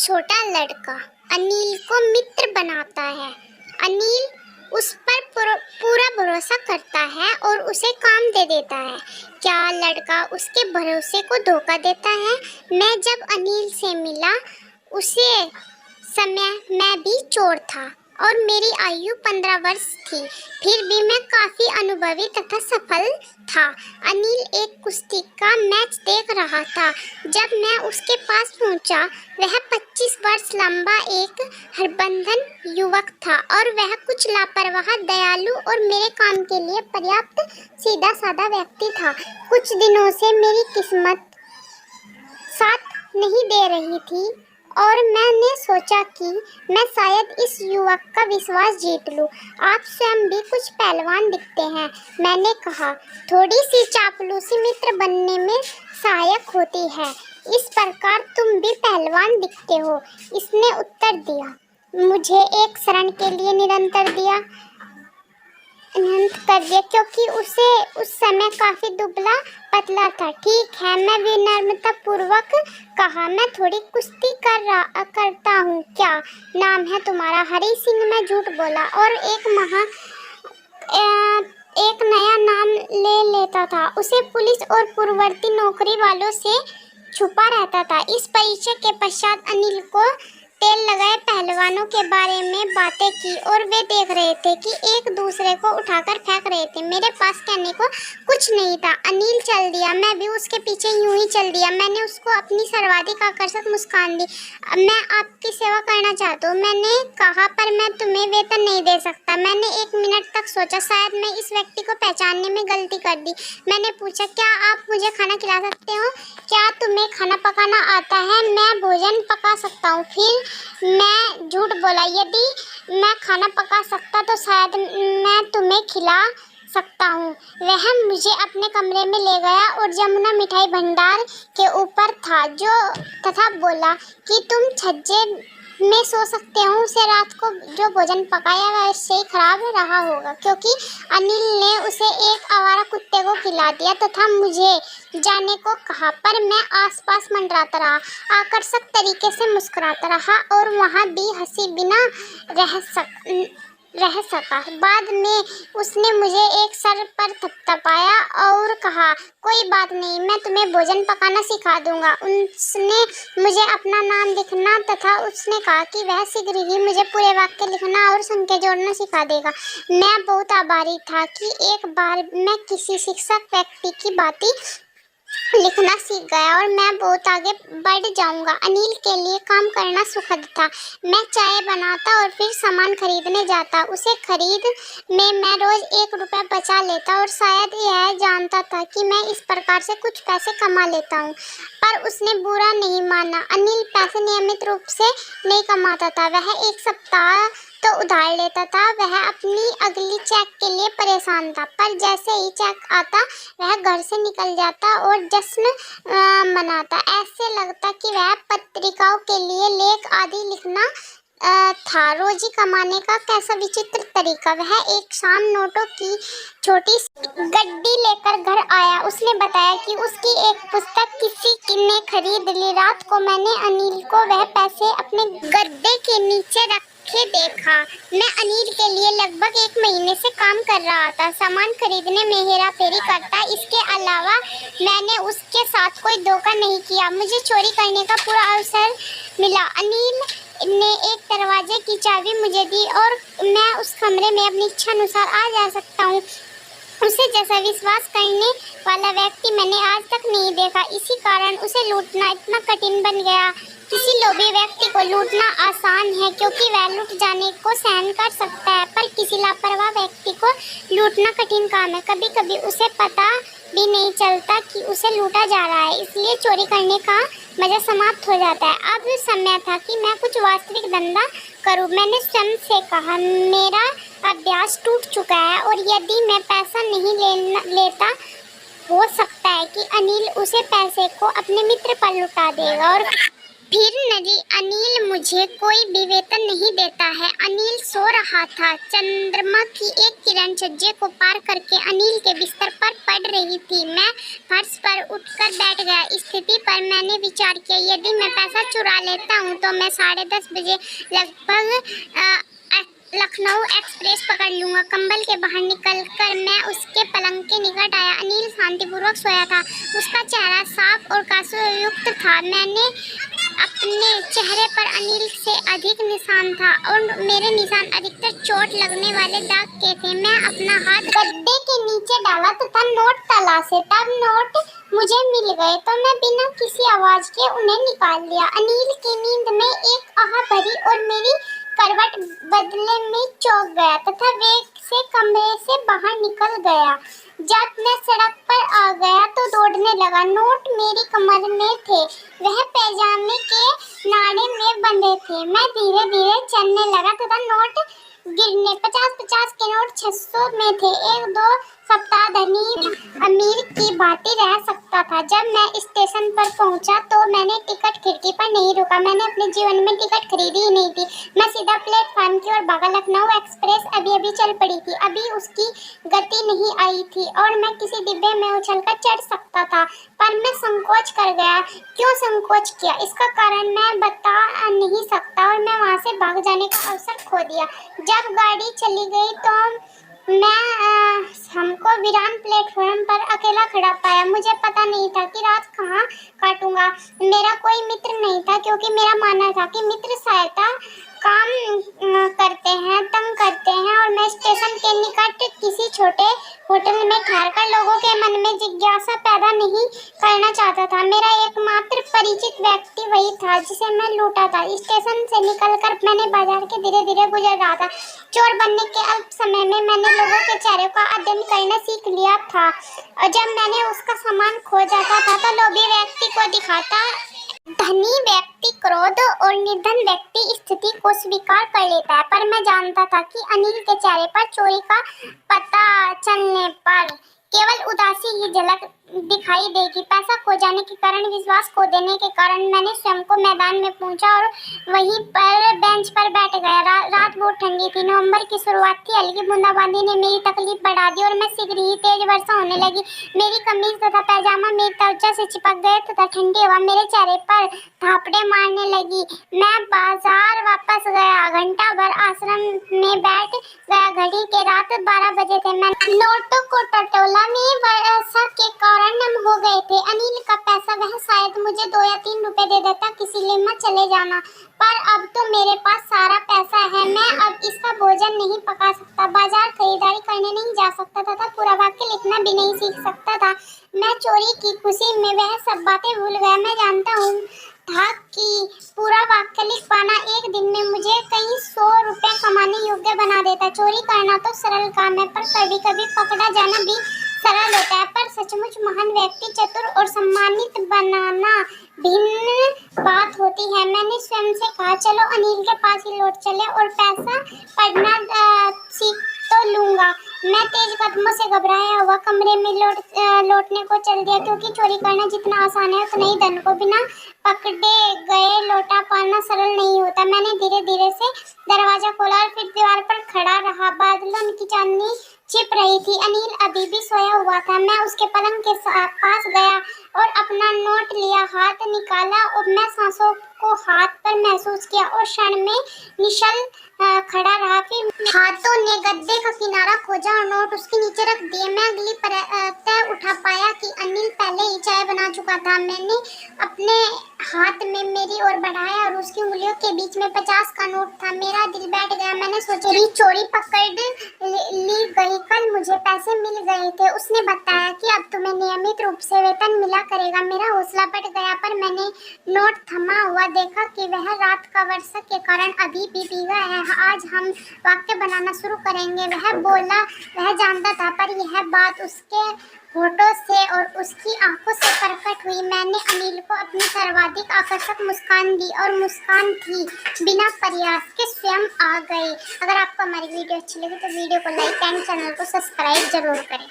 छोटा लड़का अनिल को मित्र बनाता है। अनिल उस पर पूरा भरोसा करता है और उसे काम दे देता है। क्या लड़का उसके भरोसे को धोखा देता है? मैं जब अनिल से मिला उसे समय मैं भी चोर था और मेरी आयु 15 वर्ष थी, फिर भी मैं काफी अनुभवी तथा सफल था। अनिल एक कुश्ती का मैच देख रहा था। जब मैं उसके पास पहुंचा, वह 25 वर्ष लंबा एक हरबंधन युवक था और वह कुछ लापरवाह, दयालु और मेरे काम के लिए पर्याप्त सीधा साधा व्यक्ति था। कुछ दिनों से मेरी किस्मत साथ नहीं दे रही थी और मैंने सोचा कि मैं शायद इस युवक का विश्वास जीत लूं। आप स्वयं भी कुछ पहलवान दिखते हैं, मैंने कहा। थोड़ी सी चापलूसी मित्र बनने में सहायक होती है। इस प्रकार तुम भी पहलवान दिखते हो, इसने उत्तर दिया। मुझे एक क्षण के लिए निरंतर कर दिया क्योंकि उसे उस समय काफी दुबला पतला था। ठीक है, मैं विनम्रता पूर्वक कहा। मैं थोड़ी कुश्ती करता हूँ। क्या नाम है तुम्हारा? हरी सिंह, मैं झूठ बोला और एक नया नाम ले लेता था। उसे पुलिस और पूर्ववर्ती नौकरी वालों से छुपा रहता था। इस परिचय के पश्चात अनिल को तेल लगाए पहलवानों के बारे में बातें की और वे देख रहे थे कि एक दूसरे को उठाकर फेंक रहे थे। मेरे पास कहने को कुछ नहीं था। अनिल चल दिया, मैं भी उसके पीछे यूं ही चल दिया। मैंने उसको अपनी सर्वाधिक आकर्षक मुस्कान दी। मैं आपकी सेवा करना चाहता हूँ, मैंने कहा, पर मैं तुम्हें वेतन नहीं दे सकता। मैंने 1 मिनट तक सोचा, शायद मैं इस व्यक्ति को पहचानने में गलती कर दी। मैंने पूछा, क्या आप मुझे खाना खिला सकते हो? क्या तुम्हें खाना पकाना आता है? मैं भोजन पका सकता हूँ। फिर मैं झूठ बोला, यदि मैं खाना पका सकता तो शायद मैं तुम्हें खिला सकता हूँ। वह मुझे अपने कमरे में ले गया और जमुना मिठाई भंडार के ऊपर था तथा बोला कि तुम छज्जे में सो सकते हो। उसे रात को जो भोजन पकाया वह उससे ही खराब रहा होगा क्योंकि अनिल ने उसे एक आवारा कुत्ते को खिला दिया तथा मुझे जाने को कहा, पर मैं आसपास मंडराता रहा, आकर्षक तरीके से मुस्कुराता रहा और वहाँ भी हंसी बिना रह सका। बाद में उसने मुझे एक सर पर थपथपाया और कहा, कोई बात नहीं, मैं तुम्हें भोजन पकाना सिखा दूंगा। उसने मुझे अपना नाम लिखना तथा उसने कहा कि वह शीघ्र ही मुझे पूरे वाक्य लिखना और संख्या जोड़ना सिखा देगा। मैं बहुत आभारी था कि एक बार मैं किसी शिक्षक व्यक्ति की बातें लिखना सीख गया और मैं बहुत आगे बढ़ जाऊंगा। अनिल के लिए काम करना सुखद था। मैं चाय बनाता और फिर सामान खरीदने जाता। उसे खरीद में मैं रोज 1 रुपया बचा लेता और शायद यह जानता था कि मैं इस प्रकार से कुछ पैसे कमा लेता हूँ, पर उसने बुरा नहीं माना। अनिल पैसे नियमित रूप से नहीं कमाता था। वह एक सप्ताह तो उधार लेता था। वह अपनी अगली चेक के लिए परेशान था, पर जैसे ही चेक आता वह घर से निकल जाता और जश्न मनाता। ऐसे लगता कि वह पत्रिकाओं के लिए लेख आदि लिखना था। रोजी कमाने का कैसा विचित्र तरीका। वह एक शाम नोटों की छोटी गड्डी लेकर घर आया। उसने बताया कि उसकी एक पुस्तक किसी ने खरीद ली। रात को मैंने अनिल को वह पैसे अपने गद्दे के नीचे रखे देखा। मैं अनिल के लिए लगभग 1 महीने से काम कर रहा था, सामान खरीदने में हेरा फेरी करता। इसके अलावा मैंने उसके साथ कोई धोखा नहीं किया। मुझे चोरी करने का पूरा अवसर मिला। अनिल ने एक दरवाजे की चाबी मुझे दी और मैं उस कमरे में अपनी इच्छा अनुसार आ जा सकता हूँ। उसे जैसा विश्वास करने वाला व्यक्ति मैंने आज तक नहीं देखा। इसी कारण उसे लूटना इतना कठिन बन गया। किसी लोभी व्यक्ति को लूटना आसान है क्योंकि वह लूट जाने को सहन कर सकता है, पर किसी लापरवाह व्यक्ति को लूटना कठिन काम है। कभी कभी उसे पता भी नहीं चलता कि उसे लूटा जा रहा है, इसलिए चोरी करने का मजा समाप्त हो जाता है। अब समय था कि मैं कुछ वास्तविक धंधा करूं। मैंने स्वयं से कहा, मेरा अभ्यास टूट चुका है और यदि मैं पैसा नहीं लेता हो सकता है कि अनिल उसे पैसे को अपने मित्र पर लुटा देगा और फिर नदी, अनिल मुझे कोई भी वेतन नहीं देता है। अनिल सो रहा था। चंद्रमा की एक किरण छज्जे को पार करके अनिल के बिस्तर पर पड़ रही थी। मैं फर्श पर उठकर बैठ गया। स्थिति पर मैंने विचार किया, यदि मैं पैसा चुरा लेता हूँ तो मैं 10:30 बजे लगभग लखनऊ एक्सप्रेस पकड़ लूंगा। कंबल के बाहर निकलकर मैं उसके पलंग के निकट आया। अनिल शांतिपूर्वक सोया था। उसका चेहरा साफ और कांसुयुक्त था। मैंने अपने चेहरे पर अनिल से अधिक निशान था और मेरे निशान अधिकतर चोट लगने वाले दाग के थे। मैं अपना हाथ गद्दे के नीचे डाला तथा नोट तलाशे। तब नोट मुझे मिल गए तो मैं बिना किसी आवाज के उन्हें निकाल लिया। अनिल की नींद में एक आह भरी और मेरी करवट बदले में चौंक गया तथा वेग से कमरे से बाहर निकल गया। जब मैं सड़क पर आ गया तो दौड़ने लगा। नोट मेरी कमर में थे, वह पैजामे के नाड़े में बंधे थे। मैं धीरे धीरे चलने लगा तथा नोट गिरने 50-50 के नोट 600 में थे। 1-2 सप्ताह धनी अमीर की भांति रह सकता था। जब मैं स्टेशन पर पहुंचा तो मैंने टिकट खिड़की पर नहीं रुका। मैंने अपने जीवन में टिकट खरीदी ही नहीं थी। मैं सीधा प्लेटफार्म की ओर भागा। लखनऊ एक्सप्रेस अभी अभी चल पड़ी थी। अभी उसकी गति नहीं आई थी और मैं किसी डिब्बे में उछलकर चढ़ सकता था, पर मैं संकोच कर गया। क्यों संकोच किया, इसका कारण मैं बता नहीं सकता और मैं वहां से भाग जाने का अवसर खो दिया। जब गाड़ी चली गई तो मैं हमको वीरान प्लेटफॉर्म पर अकेला खड़ा पाया। मुझे पता नहीं था कि रात कहाँ काटूंगा। मेरा कोई मित्र नहीं था क्योंकि मेरा मानना था कि मित्र सहायता काम करते हैं, तंग करते हैं और मैं स्टेशन के निकट किसी छोटे होटल में ठहरकर लोगों के मन में जिज्ञासा पैदा नहीं करना चाहता था। मेरा एकमात्र परिचित व्यक्ति वही था जिसे मैं लूटा था। स्टेशन से निकलकर मैंने बाजार के धीरे धीरे गुजर रहा था। चोर बनने के अल्प समय में मैंने लोगों के चेहरे का अध्ययन करना सीख लिया था और जब मैंने उसका सामान खो जाता था तो लोभी व्यक्ति को दिखाता। धनी व्यक्ति क्रोध और निर्धन व्यक्ति स्थिति को स्वीकार कर लेता है, पर मैं जानता था कि अनिल के चेहरे पर चोरी का पता चलने पर केवल उदासी ही झलक दिखाई देगी। पैसा खो जाने के कारण, विश्वास खो देने के कारण मैंने स्वयं को मैदान में पहुंचा और वहीं पर बेंच पर बैठ गया। रात बहुत ठंडी थी। नवंबर की शुरुआत थी। हल्की बूंदाबांदी ने मेरी तकलीफ बढ़ा दी और मैं शीघ्र ही तेज वर्षा होने लगी। मेरी कमीज तथा पैजामा मेरी त्वचा से चिपक गए तथा ठंडी हवा मेरे चेहरे पर थापड़े मारने लगी। मैं बाजार वापस गया। घंटा भर आश्रम में बैठ गया। घड़ी के रात 12 बजे थे। मैं नोटों को टटोला में वर्षा के कारण नम हो गए थे। अनिल का पैसा, वह शायद मुझे 2 या 3 रुपए दे देता किसी लिए मैं चले जाना, पर अब तो मेरे पास सारा पैसा है। मैं अब इसका भोजन नहीं पका सकता, बाजार खरीदारी करने नहीं जा सकता तथा पूरा वाक्य लिखना भी नहीं सीख सकता था। मैं चोरी की खुशी में वह सब बातें भूल गया। मैं जानता हूँ था कि पूरा वाक्य लिख पाना एक दिन में मुझे कई 100 रुपए कमाने योग्य बना देता। चोरी करना तो सरल काम है, पर कभी कभी पकड़ा जाना भी सरल होता है। पर सचमुच महान व्यक्ति, चतुर और सम्मानित बनाना भिन्न बात होती है। मैंने स्वयं से कहा, चलो अनिल के पास ही लौट चले और पैसा पढ़ना सीख तो लूंगा। मैं तेज कदमों से घबराया हुआ कमरे में लौटने को चल दिया, क्योंकि चोरी करना जितना आसान है उतना ही धन को बिना पकड़े गए लौटा पाना सरल नहीं होता। मैंने धीरे धीरे से दरवाजा खोला और फिर दीवार पर खड़ा रहा। बादलों की चांदनी छिप रही थी। अनिल अभी भी सोया हुआ था। मैं उसके पलंग के पास गया और अपना नोट लिया, हाथ निकाला और मैं सांसों को हाथ पर महसूस किया और क्षण में निश्चल खड़ा रहा। फिर हाथों ने गद्दे का किनारा खोजा और नोट उसके नीचे रख दिए। मैं अगली तय उठा पाया कि अनिल पहले ही चाय बना चुका था। मैंने अपने हाथ में मेरी ओर बढ़ाया और उसकी उंगलियों के बीच में 50 का नोट था। मेरा दिल बैठ गया। मैंने सोचा, चोरी पकड़ ली गई, कल मुझे पैसे मिल गए थे। उसने बताया कि अब तुम्हें नियमित रूप से वेतन मिला करेगा। मेरा हौसला बढ़ गया, पर मैंने नोट थमा हुआ देखा कि वह रात का वर्षा के कारण अभी भी भीगा है। आज हम वाक्य बनाना शुरू करेंगे, वह बोला। वह जानता था, पर यह बात उसके होठों से और उसकी आंखों से प्रकट हुई। मैंने अनिल को अपनी सर्वाधिक आकर्षक मुस्कान दी और मुस्कान थी बिना प्रयास के स्वयं आ गई। अगर आपको हमारी वीडियो अच्छी लगी तो वीडियो को लाइक एंड चैनल को सब्सक्राइब जरूर करें।